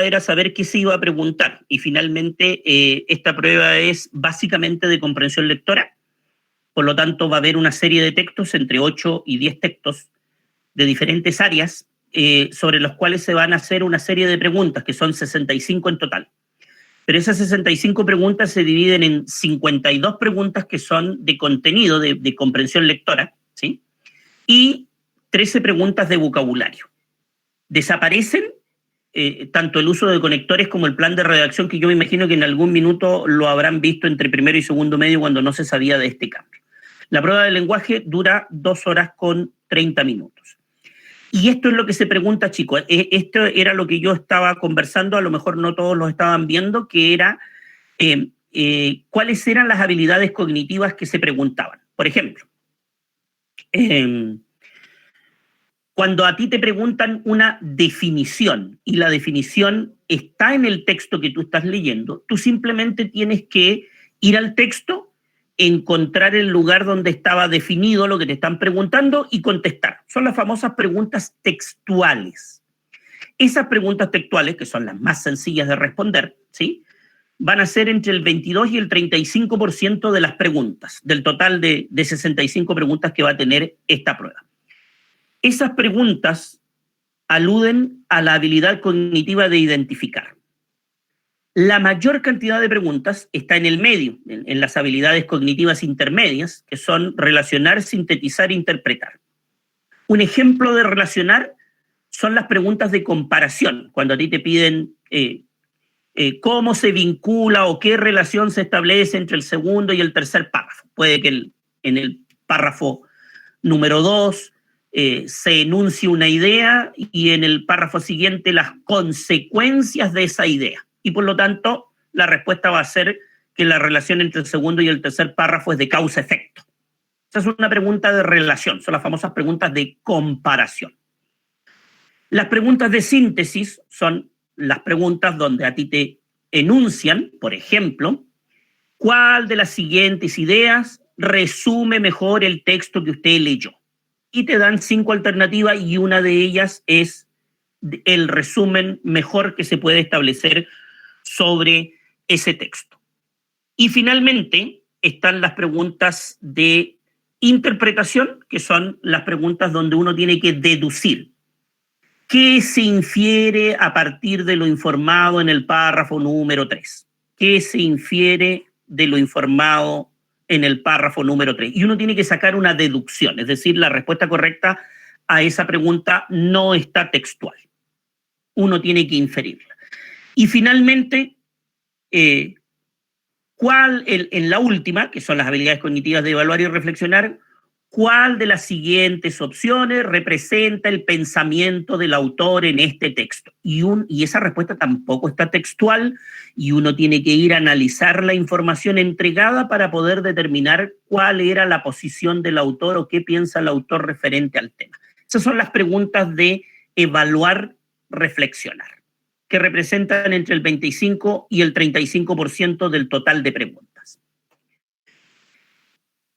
era saber qué se iba a preguntar y finalmente esta prueba es básicamente de comprensión lectora, por lo tanto va a haber una serie de textos, entre 8 y 10 textos de diferentes áreas sobre los cuales se van a hacer una serie de preguntas, que son 65 en total. Pero esas 65 preguntas se dividen en 52 preguntas que son de contenido, de comprensión lectora, ¿sí? Y 13 preguntas de vocabulario. Desaparecen tanto el uso de conectores como el plan de redacción, que yo me imagino que en algún minuto lo habrán visto entre primero y segundo medio cuando no se sabía de este cambio. La prueba de lenguaje dura 2 horas con 30 minutos. Y esto es lo que se pregunta, chicos. Esto era lo que yo estaba conversando, a lo mejor no todos lo estaban viendo, que era cuáles eran las habilidades cognitivas que se preguntaban. Por ejemplo, cuando a ti te preguntan una definición y la definición está en el texto que tú estás leyendo, tú simplemente tienes que ir al texto, encontrar el lugar donde estaba definido lo que te están preguntando y contestar. Son las famosas preguntas textuales. Esas preguntas textuales, que son las más sencillas de responder, ¿sí?, van a ser entre el 22 y el 35% de las preguntas, del total de 65 preguntas que va a tener esta prueba. Esas preguntas aluden a la habilidad cognitiva de identificar. La mayor cantidad de preguntas está en el medio, en las habilidades cognitivas intermedias, que son relacionar, sintetizar e interpretar. Un ejemplo de relacionar son las preguntas de comparación, cuando a ti te piden cómo se vincula o qué relación se establece entre el segundo y el tercer párrafo. Puede que en el párrafo número 2 se enuncie una idea y en el párrafo siguiente las consecuencias de esa idea. Y por lo tanto, la respuesta va a ser que la relación entre el segundo y el tercer párrafo es de causa-efecto. Esa es una pregunta de relación, son las famosas preguntas de comparación. Las preguntas de síntesis son las preguntas donde a ti te enuncian, por ejemplo, ¿cuál de las siguientes ideas resume mejor el texto que usted leyó? Y te dan 5 alternativas y una de ellas es el resumen mejor que se puede establecer sobre ese texto. Y finalmente están las preguntas de interpretación, que son las preguntas donde uno tiene que deducir. ¿Qué se infiere a partir de lo informado en el párrafo número 3? ¿Qué se infiere de lo informado en el párrafo número 3? Y uno tiene que sacar una deducción, es decir, la respuesta correcta a esa pregunta no está textual. Uno tiene que inferirla. Y finalmente, en la última, que son las habilidades cognitivas de evaluar y reflexionar, ¿cuál de las siguientes opciones representa el pensamiento del autor en este texto? Y esa respuesta tampoco está textual y uno tiene que ir a analizar la información entregada para poder determinar cuál era la posición del autor o qué piensa el autor referente al tema. Esas son las preguntas de evaluar, reflexionar, que representan entre el 25 y el 35% del total de preguntas.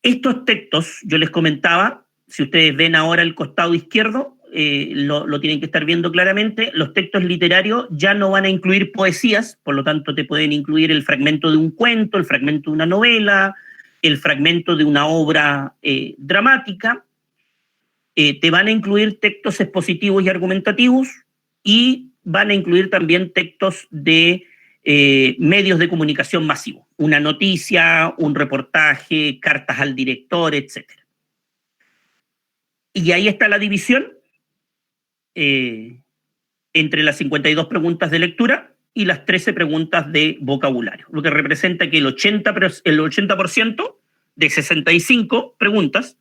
Estos textos, yo les comentaba, si ustedes ven ahora el costado izquierdo, lo tienen que estar viendo claramente, los textos literarios ya no van a incluir poesías, por lo tanto te pueden incluir el fragmento de un cuento, el fragmento de una novela, el fragmento de una obra dramática, te van a incluir textos expositivos y argumentativos y van a incluir también textos de medios de comunicación masivos, una noticia, un reportaje, cartas al director, etc. Y ahí está la división entre las 52 preguntas de lectura y las 13 preguntas de vocabulario, lo que representa que el 80% de 65 preguntas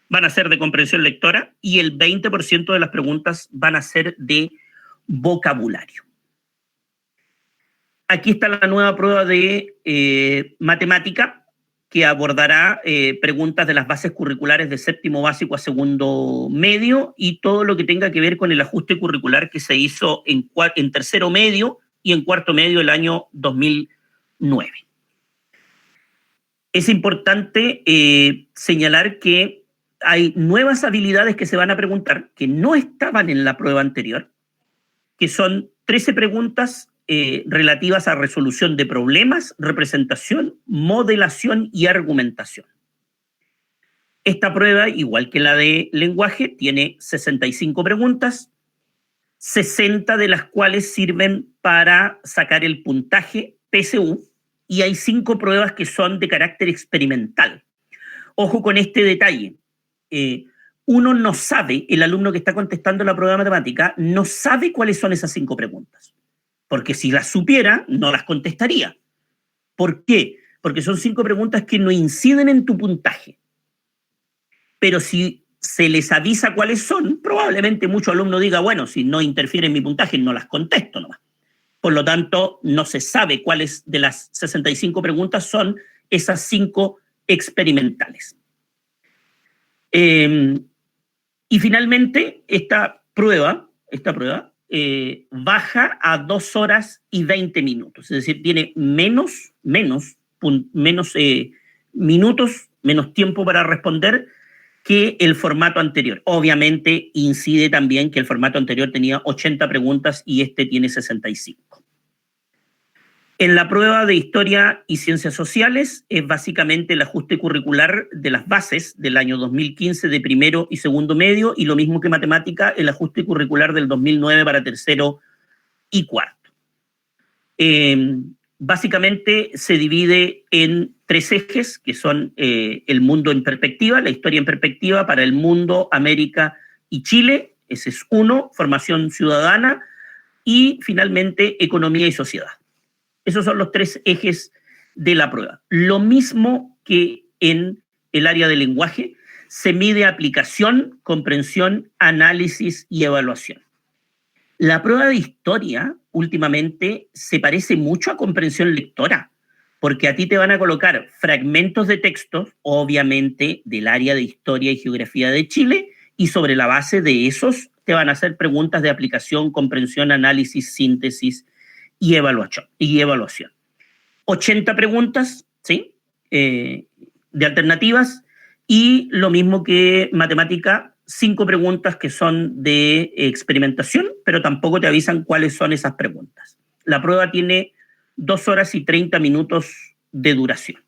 van a ser de comprensión lectora y el 20% de las preguntas van a ser de vocabulario. Aquí está la nueva prueba de matemática que abordará preguntas de las bases curriculares de séptimo básico a segundo medio y todo lo que tenga que ver con el ajuste curricular que se hizo en tercero medio y en cuarto medio el año 2009. Es importante señalar que hay nuevas habilidades que se van a preguntar que no estaban en la prueba anterior, que son 13 preguntas relativas a resolución de problemas, representación, modelación y argumentación. Esta prueba, igual que la de lenguaje, tiene 65 preguntas, 60 de las cuales sirven para sacar el puntaje PSU, y hay 5 pruebas que son de carácter experimental. Ojo con este detalle. Uno no sabe, el alumno que está contestando la prueba de matemática, no sabe cuáles son esas 5 preguntas. Porque si las supiera, no las contestaría. ¿Por qué? Porque son 5 preguntas que no inciden en tu puntaje. Pero si se les avisa cuáles son, probablemente mucho alumno diga, bueno, si no interfiere en mi puntaje, no las contesto nomás. Por lo tanto, no se sabe cuáles de las 65 preguntas son esas 5 experimentales. Y finalmente, esta prueba baja a 2 horas y 20 minutos. Es decir, tiene menos minutos, menos tiempo para responder que el formato anterior. Obviamente incide también que el formato anterior tenía 80 preguntas y este tiene 65. En la prueba de Historia y Ciencias Sociales es básicamente el ajuste curricular de las bases del año 2015 de primero y segundo medio, y lo mismo que Matemática, el ajuste curricular del 2009 para tercero y cuarto. Básicamente se divide en 3 ejes, que son el mundo en perspectiva, la historia en perspectiva para el mundo, América y Chile. Ese es uno, formación ciudadana, y finalmente economía y sociedad. Esos son los 3 ejes de la prueba. Lo mismo que en el área de lenguaje, se mide aplicación, comprensión, análisis y evaluación. La prueba de historia últimamente se parece mucho a comprensión lectora, porque a ti te van a colocar fragmentos de textos, obviamente del área de historia y geografía de Chile, y sobre la base de esos te van a hacer preguntas de aplicación, comprensión, análisis, síntesis y evaluación. 80 preguntas, ¿sí? De alternativas, y lo mismo que Matemática, 5 preguntas que son de experimentación, pero tampoco te avisan cuáles son esas preguntas. La prueba tiene 2 horas y 30 minutos de duración.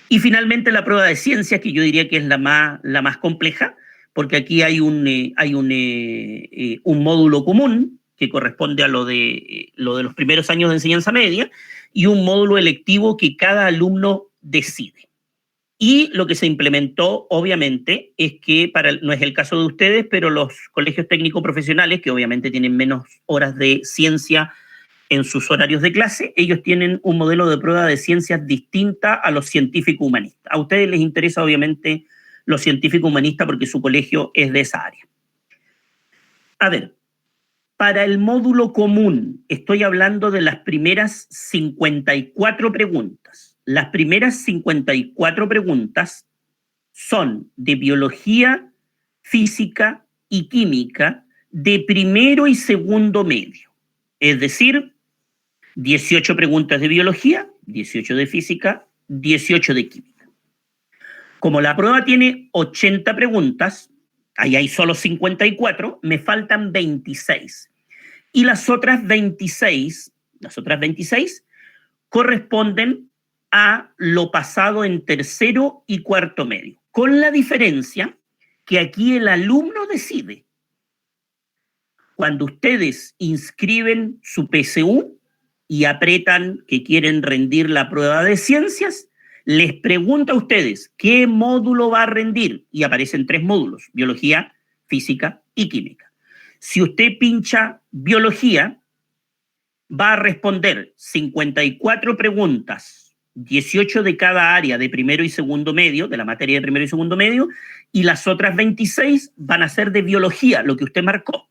Y finalmente la prueba de ciencias, que yo diría que es la más compleja, porque aquí hay un módulo común que corresponde a lo de los primeros años de enseñanza media, y un módulo electivo que cada alumno decide. Y lo que se implementó, obviamente, es que, no es el caso de ustedes, pero los colegios técnicos profesionales, que obviamente tienen menos horas de ciencia en sus horarios de clase, ellos tienen un modelo de prueba de ciencias distinta a los científicos humanistas. A ustedes les interesa, obviamente, los científicos humanistas porque su colegio es de esa área. A ver, para el módulo común, estoy hablando de las primeras 54 preguntas. Las primeras 54 preguntas son de biología, física y química de primero y segundo medio. Es decir, 18 preguntas de biología, 18 de física, 18 de química. Como la prueba tiene 80 preguntas, ahí hay solo 54, me faltan 26. Y las otras 26 corresponden a lo pasado en tercero y cuarto medio, con la diferencia que aquí el alumno decide. Cuando ustedes inscriben su PSU y apretan que quieren rendir la prueba de ciencias, les pregunta a ustedes qué módulo va a rendir, y aparecen 3 módulos: biología, física y química. Si usted pincha biología, va a responder 54 preguntas, 18 de cada área de primero y segundo medio, de la materia de primero y segundo medio, y las otras 26 van a ser de biología, lo que usted marcó.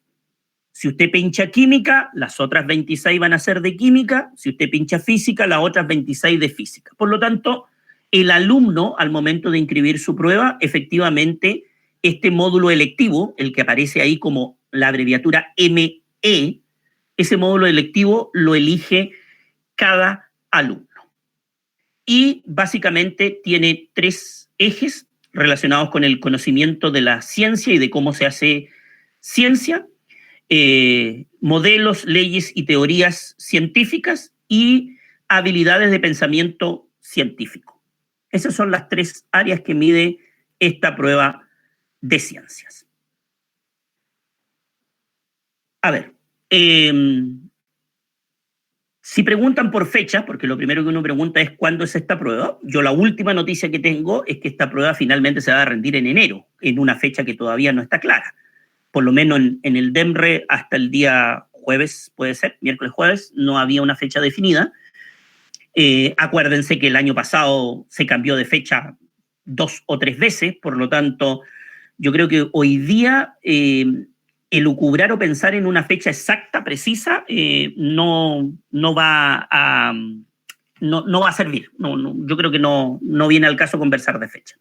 Si usted pincha química, las otras 26 van a ser de química. Si usted pincha física, las otras 26 de física. Por lo tanto, el alumno, al momento de inscribir su prueba, efectivamente, este módulo electivo, el que aparece ahí como la abreviatura ME, ese módulo electivo lo elige cada alumno. Y básicamente tiene 3 ejes relacionados con el conocimiento de la ciencia y de cómo se hace ciencia. modelos, leyes y teorías científicas y habilidades de pensamiento científico. Esas son las 3 áreas que mide esta prueba de ciencias. A ver, si preguntan por fecha, porque lo primero que uno pregunta es cuándo es esta prueba, yo la última noticia que tengo es que esta prueba finalmente se va a rendir en enero, en una fecha que todavía no está clara. Por lo menos en el DEMRE hasta el día jueves, puede ser, miércoles jueves, no había una fecha definida. Acuérdense que el año pasado se cambió de fecha 2 o 3 veces, por lo tanto, yo creo que hoy día elucubrar o pensar en una fecha exacta, precisa, no va a servir. Yo creo que no viene al caso conversar de fecha.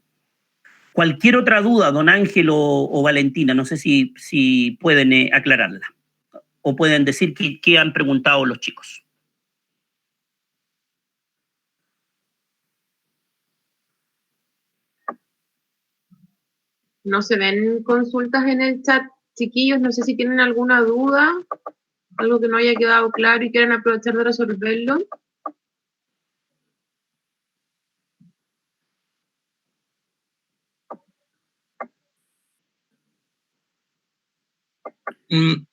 Cualquier otra duda, don Ángel o Valentina, no sé si pueden aclararla o pueden decir qué han preguntado los chicos. No se ven consultas en el chat, chiquillos, no sé si tienen alguna duda, algo que no haya quedado claro y quieren aprovechar de resolverlo.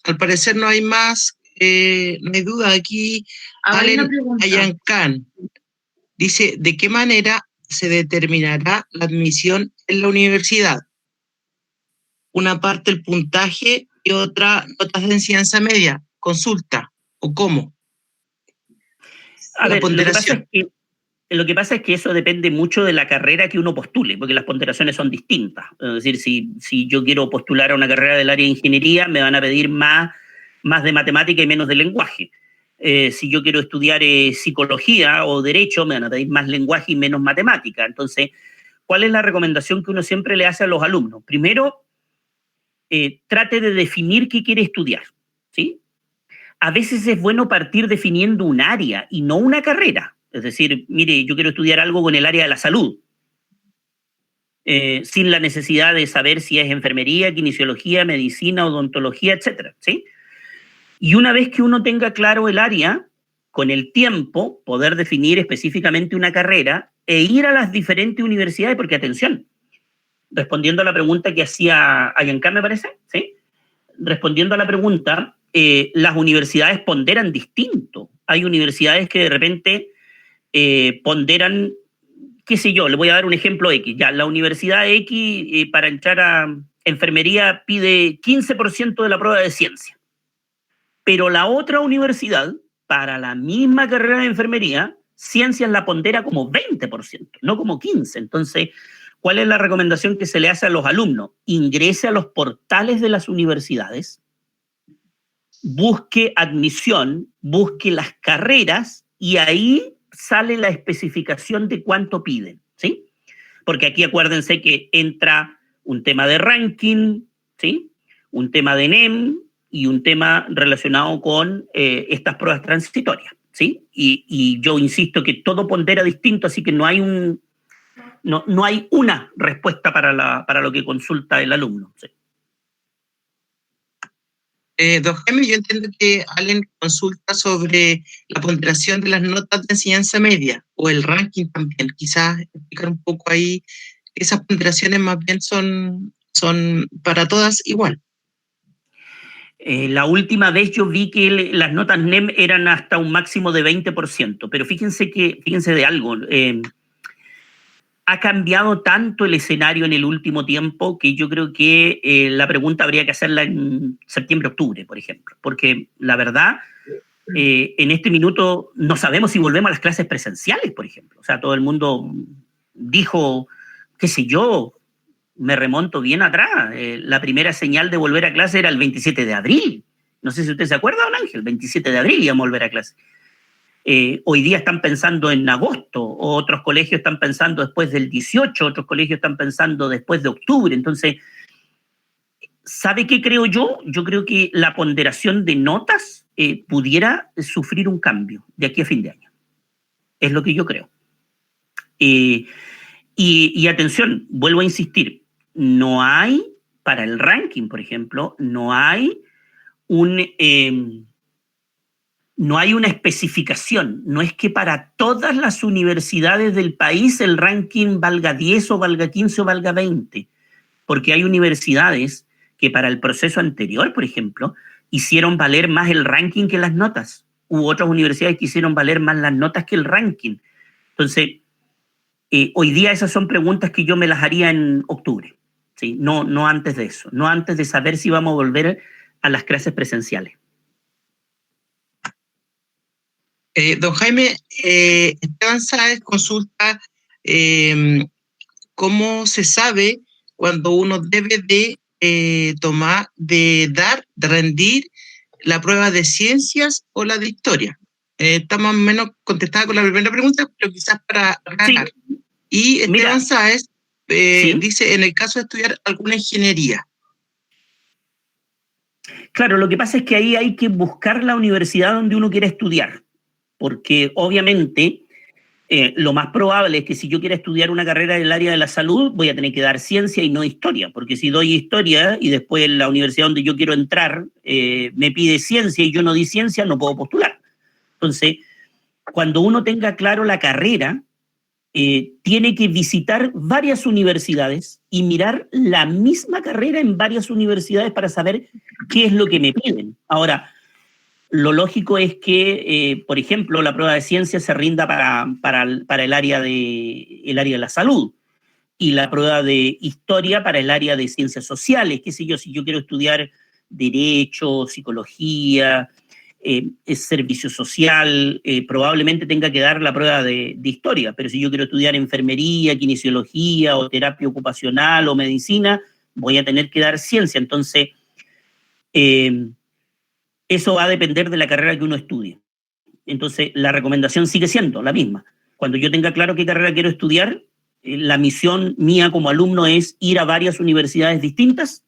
Al parecer no hay más, no hay duda. Aquí Allen Ayancán dice, ¿de qué manera se determinará la admisión en la universidad? Una parte el puntaje y otra notas de enseñanza media, consulta, ¿o cómo? A ver, lo que pasa es que eso depende mucho de la carrera que uno postule, porque las ponderaciones son distintas. Es decir, si yo quiero postular a una carrera del área de ingeniería, me van a pedir más de matemática y menos de lenguaje. Si yo quiero estudiar psicología o derecho, me van a pedir más lenguaje y menos matemática. Entonces, ¿cuál es la recomendación que uno siempre le hace a los alumnos? Primero, trate de definir qué quiere estudiar, ¿sí? A veces es bueno partir definiendo un área y no una carrera. Es decir, mire, yo quiero estudiar algo con el área de la salud, sin la necesidad de saber si es enfermería, kinesiología, medicina, odontología, etcétera, ¿sí? Y una vez que uno tenga claro el área, con el tiempo, poder definir específicamente una carrera e ir a las diferentes universidades, porque atención, respondiendo a la pregunta que hacía Ayancá, me parece, ¿sí? Respondiendo a la pregunta, las universidades ponderan distinto. Hay universidades que de repente ponderan, qué sé yo, le voy a dar un ejemplo X. Ya, la Universidad X para entrar a enfermería pide 15% de la prueba de ciencia. Pero la otra universidad, para la misma carrera de enfermería, ciencias la pondera como 20%, no como 15%. Entonces, ¿cuál es la recomendación que se le hace a los alumnos? Ingrese a los portales de las universidades, busque admisión, busque las carreras y ahí sale la especificación de cuánto piden, ¿sí? Porque aquí acuérdense que entra un tema de ranking, ¿sí? Un tema de NEM y un tema relacionado con estas pruebas transitorias, ¿sí? Y yo insisto que todo pondera distinto, así que no hay una respuesta para lo que consulta el alumno, ¿sí? Don Jaime, yo entiendo que Allen consulta sobre la ponderación de las notas de enseñanza media o el ranking también. Quizás explicar un poco ahí, esas ponderaciones más bien son para todas igual. La última vez yo vi que las notas NEM eran hasta un máximo de 20%, pero fíjense de algo. Ha cambiado tanto el escenario en el último tiempo que yo creo que la pregunta habría que hacerla en septiembre-octubre, por ejemplo, porque la verdad, en este minuto no sabemos si volvemos a las clases presenciales, por ejemplo. O sea, todo el mundo dijo, qué sé yo, me remonto bien atrás. La primera señal de volver a clase era el 27 de abril. No sé si usted se acuerda, don Ángel, 27 de abril íbamos a volver a clase. Hoy día están pensando en agosto, otros colegios están pensando después del 18, otros colegios están pensando después de octubre. Entonces, ¿sabe qué creo yo? Yo creo que la ponderación de notas pudiera sufrir un cambio de aquí a fin de año. Es lo que yo creo. Y atención, vuelvo a insistir, no hay, para el ranking, por ejemplo, no hay no hay una especificación, no es que para todas las universidades del país el ranking valga 10 o valga 15 o valga 20, porque hay universidades que para el proceso anterior, por ejemplo, hicieron valer más el ranking que las notas. Hubo otras universidades que hicieron valer más las notas que el ranking. Entonces, hoy día esas son preguntas que yo me las haría en octubre, ¿sí? No antes de eso, no antes de saber si vamos a volver a las clases presenciales. Don Jaime, Esteban Sáez consulta cómo se sabe cuando uno debe de rendir la prueba de ciencias o la de historia. Está más o menos contestada con la primera pregunta, pero quizás para aclarar. Sí. Y Esteban Sáez ¿sí? Dice, en el caso de estudiar alguna ingeniería. Claro, lo que pasa es que ahí hay que buscar la universidad donde uno quiere estudiar, porque obviamente lo más probable es que si yo quiero estudiar una carrera en el área de la salud, voy a tener que dar ciencia y no historia, porque si doy historia y después la universidad donde yo quiero entrar me pide ciencia y yo no di ciencia, no puedo postular. Entonces, cuando uno tenga claro la carrera, tiene que visitar varias universidades y mirar la misma carrera en varias universidades para saber qué es lo que me piden. Ahora, lo lógico es que, por ejemplo, la prueba de ciencia se rinda para el área de la salud y la prueba de historia para el área de ciencias sociales, qué sé yo, si yo quiero estudiar derecho, psicología, servicio social, probablemente tenga que dar la prueba de historia, pero si yo quiero estudiar enfermería, kinesiología o terapia ocupacional o medicina, voy a tener que dar ciencia. Entonces, eso va a depender de la carrera que uno estudie. Entonces, la recomendación sigue siendo la misma. Cuando yo tenga claro qué carrera quiero estudiar, la misión mía como alumno es ir a varias universidades distintas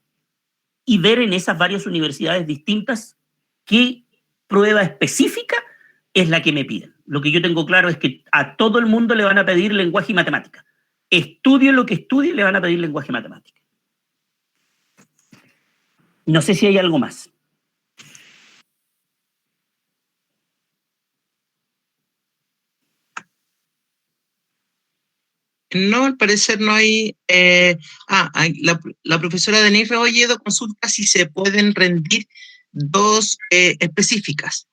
y ver en esas varias universidades distintas qué prueba específica es la que me piden. Lo que yo tengo claro es que a todo el mundo le van a pedir lenguaje y matemática. Estudie lo que estudie, le van a pedir lenguaje y matemática. No sé si hay algo más. No, al parecer no hay... la profesora Denise Rebolledo consulta si se pueden rendir dos específicas.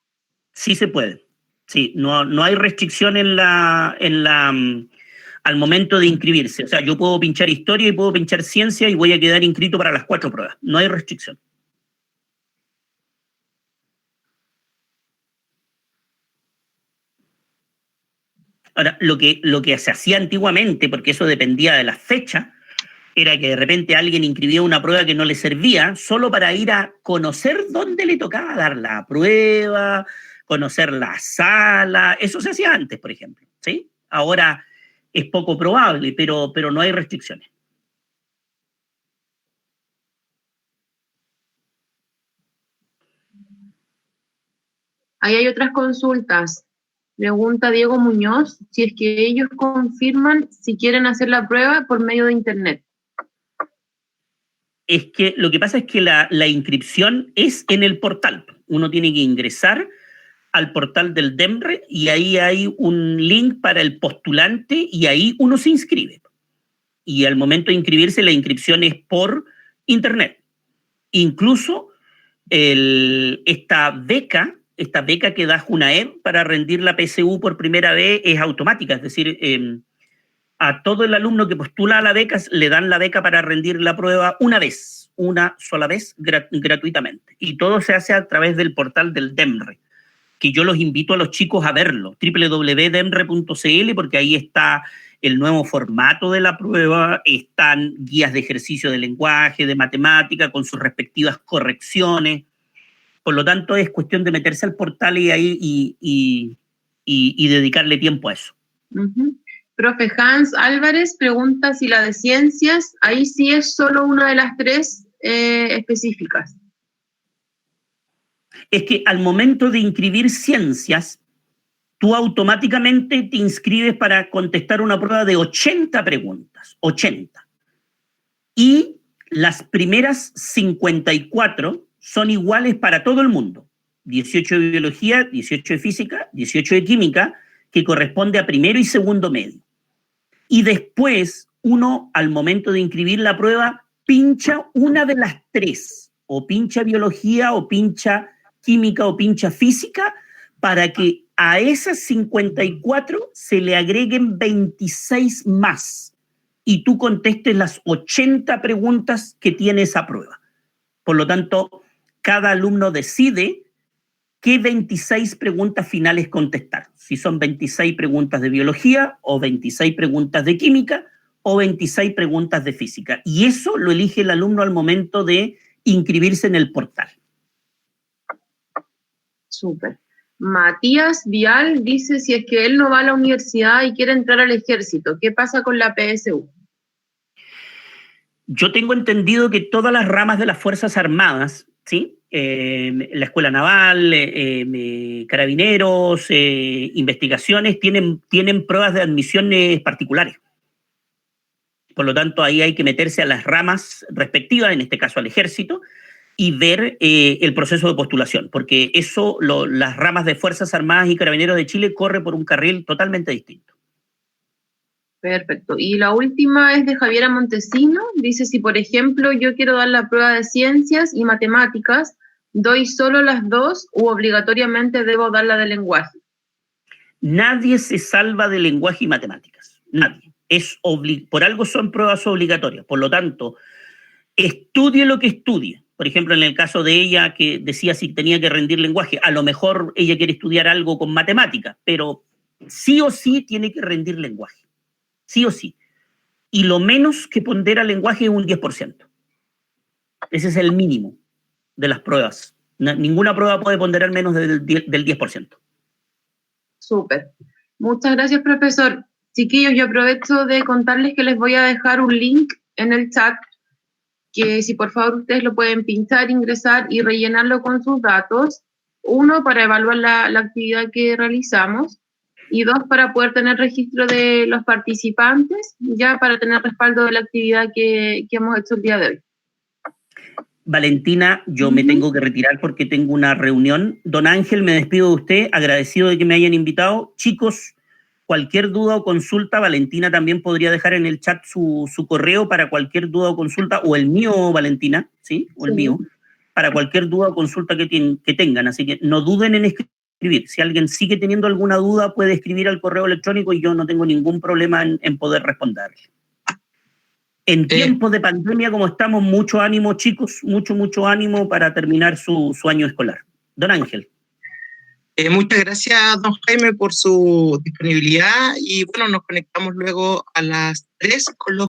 Sí se puede. Sí, no hay restricción al momento de inscribirse. O sea, yo puedo pinchar historia y puedo pinchar ciencia y voy a quedar inscrito para las 4 pruebas. No hay restricción. Ahora, lo que se hacía antiguamente, porque eso dependía de la fecha, era que de repente alguien inscribía una prueba que no le servía solo para ir a conocer dónde le tocaba dar la prueba, conocer la sala. Eso se hacía antes, por ejemplo, ¿sí? Ahora es poco probable, pero no hay restricciones. Ahí hay otras consultas. Pregunta Diego Muñoz si es que ellos confirman si quieren hacer la prueba por medio de internet. Es que lo que pasa es que la inscripción es en el portal. Uno tiene que ingresar al portal del DEMRE y ahí hay un link para el postulante y ahí uno se inscribe. Y al momento de inscribirse, la inscripción es por internet. Incluso esta beca que da Junaed para rendir la PSU por primera vez es automática, es decir, a todo el alumno que postula a la beca le dan la beca para rendir la prueba una sola vez gratuitamente. Y todo se hace a través del portal del DEMRE, que yo los invito a los chicos a verlo, www.demre.cl, porque ahí está el nuevo formato de la prueba, están guías de ejercicio de lenguaje, de matemática, con sus respectivas correcciones. Por lo tanto, es cuestión de meterse al portal y dedicarle tiempo a eso. Profe Hans Álvarez pregunta si la de ciencias, ahí sí es solo una de las 3 específicas. Es que al momento de inscribir ciencias, tú automáticamente te inscribes para contestar una prueba de 80 preguntas, 80. Y las primeras 54 son iguales para todo el mundo. 18 de biología, 18 de física, 18 de química, que corresponde a primero y segundo medio. Y después, uno, al momento de inscribir la prueba, pincha una de las tres, o pincha biología, o pincha química, o pincha física, para que a esas 54 se le agreguen 26 más, y tú contestes las 80 preguntas que tiene esa prueba. Por lo tanto, cada alumno decide qué 26 preguntas finales contestar. Si son 26 preguntas de biología, o 26 preguntas de química, o 26 preguntas de física. Y eso lo elige el alumno al momento de inscribirse en el portal. Súper. Matías Vial dice, si es que él no va a la universidad y quiere entrar al ejército, ¿qué pasa con la PSU? Yo tengo entendido que todas las ramas de las Fuerzas Armadas, ¿sí? La Escuela Naval, Carabineros, investigaciones, tienen pruebas de admisiones particulares. Por lo tanto, ahí hay que meterse a las ramas respectivas, en este caso al ejército, y ver el proceso de postulación, porque eso, las ramas de Fuerzas Armadas y Carabineros de Chile corre por un carril totalmente distinto. Perfecto. Y la última es de Javiera Montesino. Dice, si por ejemplo yo quiero dar la prueba de ciencias y matemáticas, ¿doy solo las dos u obligatoriamente debo dar la de lenguaje? Nadie se salva de lenguaje y matemáticas. Nadie. Por algo son pruebas obligatorias. Por lo tanto, estudie lo que estudie. Por ejemplo, en el caso de ella, que decía si tenía que rendir lenguaje, a lo mejor ella quiere estudiar algo con matemáticas, pero sí o sí tiene que rendir lenguaje. Sí o sí. Y lo menos que pondera lenguaje es un 10%. Ese es el mínimo de las pruebas. Ninguna prueba puede ponderar menos del 10%. Súper. Muchas gracias, profesor. Chiquillos, yo aprovecho de contarles que les voy a dejar un link en el chat, que si por favor ustedes lo pueden pinchar, ingresar y rellenarlo con sus datos. Uno, para evaluar la actividad que realizamos. Y dos, para poder tener registro de los participantes, ya para tener respaldo de la actividad que hemos hecho el día de hoy. Valentina, yo me tengo que retirar porque tengo una reunión. Don Ángel, me despido de usted, agradecido de que me hayan invitado. Chicos, cualquier duda o consulta, Valentina también podría dejar en el chat su correo para cualquier duda o consulta, o el mío, Valentina, ¿sí? O el mío, para cualquier duda o consulta que tengan. Así que no duden en escribir. Si alguien sigue teniendo alguna duda, puede escribir al correo electrónico y yo no tengo ningún problema en poder responderle. En tiempos de pandemia, como estamos, mucho ánimo, chicos, mucho ánimo para terminar su año escolar. Don Ángel. Muchas gracias, don Jaime, por su disponibilidad y bueno, nos conectamos luego a las 3 con los